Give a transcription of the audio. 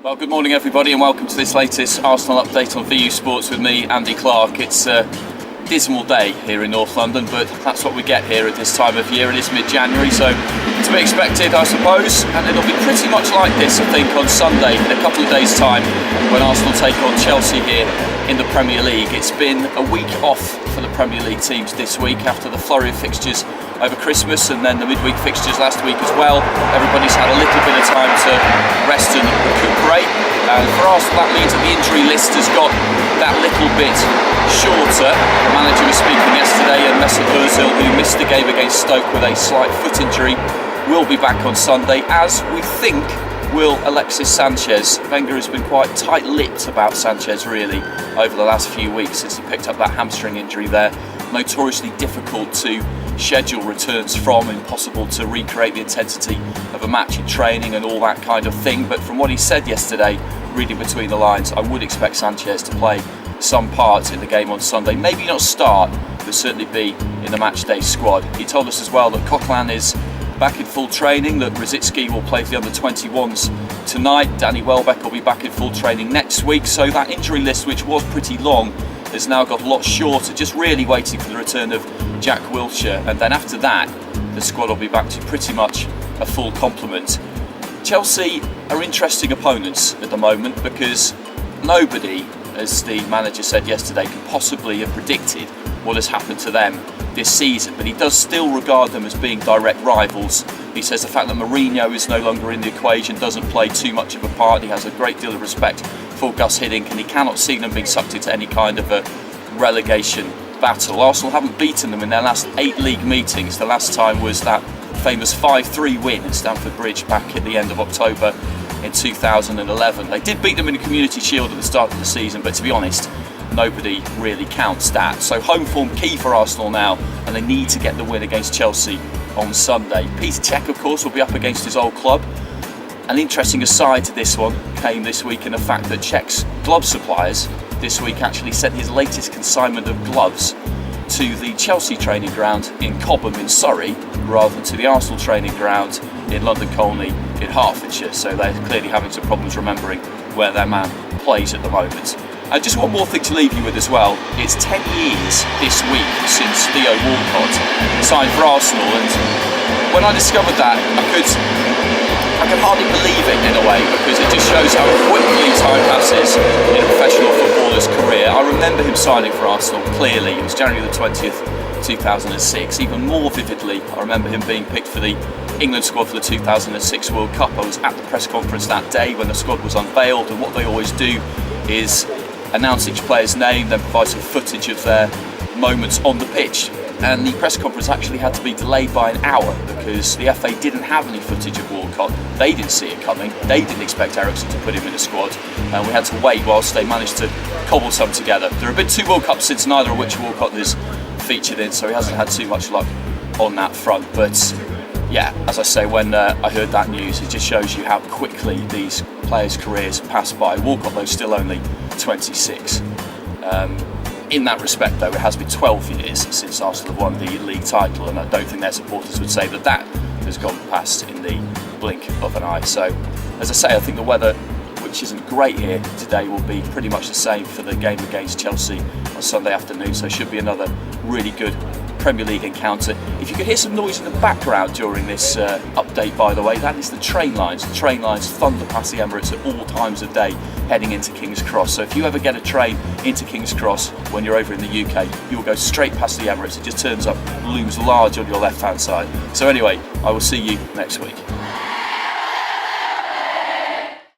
Well, good morning everybody and welcome to this latest Arsenal update on VU Sports with me, Andy Clarke. It's a dismal day here in North London, but that's what we get here at this time of year. It is mid-January, so to be expected, I suppose, and it'll be pretty much like this, I think, on Sunday in a couple of days' time when Arsenal take on Chelsea here in the Premier League. It's been a week off for the Premier League teams this week after the flurry of fixtures over Christmas and then the midweek fixtures last week as well. Everybody's had a little bit of time to rest and recuperate, and for Arsenal that means that the injury list has got that little bit shorter. The manager was speaking yesterday, and Mesut Ozil, who missed the game against Stoke with a slight foot injury, will be back on Sunday, as we think will Alexis Sanchez. Wenger has been quite tight-lipped about Sanchez really over the last few weeks since he picked up that hamstring injury there. Notoriously difficult to schedule returns from, impossible to recreate the intensity of a match in training and all that kind of thing. But from what he said yesterday, reading between the lines, I would expect Sanchez to play some part in the game on Sunday. Maybe not start, but certainly be in the matchday squad. He told us as well that Coquelin is back in full training, that Rosicky will play for the under-21s tonight. Danny Welbeck will be back in full training next week. So that injury list, which was pretty long, has now got a lot shorter, just really waiting for the return of Jack Wilshere, and then after that the squad will be back to pretty much a full complement. Chelsea are interesting opponents at the moment because nobody, as the manager said yesterday, can possibly have predicted what has happened to them this season, but he does still regard them as being direct rivals. He says the fact that Mourinho is no longer in the equation doesn't play too much of a part. He has a great deal of respect for Gus Hiddink, and he cannot see them being sucked into any kind of a relegation battle. Arsenal haven't beaten them in their last 8 league meetings. The last time was that famous 5-3 win at Stamford Bridge back at the end of October in 2011. They did beat them in a Community Shield at the start of the season, but to be honest, nobody really counts that. So home form key for Arsenal now, and they need to get the win against Chelsea on Sunday. Petr Cech, of course, will be up against his old club. An interesting aside to this one came this week in the fact that Cech's glove suppliers this week actually sent his latest consignment of gloves to the Chelsea training ground in Cobham in Surrey rather than to the Arsenal training ground in London Colney in Hertfordshire. So they're clearly having some problems remembering where their man plays at the moment. And just one more thing to leave you with as well. It's 10 years this week since Theo Walcott signed for Arsenal, and when I discovered that, I could hardly believe it in a way, because it just shows how quickly time passes in a professional footballer's career. I remember him signing for Arsenal clearly. It was January the 20th, 2006. Even more vividly, I remember him being picked for the England squad for the 2006 World Cup. I was at the press conference that day when the squad was unveiled, and what they always do is announce each player's name, then provide some footage of their moments on the pitch. And the press conference actually had to be delayed by an hour because the FA didn't have any footage of Walcott. They didn't see it coming. They didn't expect Ericsson to put him in the squad, and we had to wait whilst they managed to cobble some together. There have been 2 World Cups since, neither of which Walcott has featured in, so he hasn't had too much luck on that front. But yeah, as I say, when I heard that news, it just shows you how quickly these players' careers pass by. Walcott, though, still only 26. In that respect, though, it has been 12 years since Arsenal have won the league title, and I don't think their supporters would say that that has gone past in the blink of an eye. So, as I say, I think the weather, which isn't great here today, will be pretty much the same for the game against Chelsea on Sunday afternoon, so it should be another really good Premier League encounter. If you could hear some noise in the background during this update, by the way, that is the train lines. The train lines thunder past the Emirates at all times of day heading into King's Cross. So if you ever get a train into King's Cross when you're over in the UK, you'll go straight past the Emirates. It just turns up, looms large on your left hand side. So anyway, I will see you next week.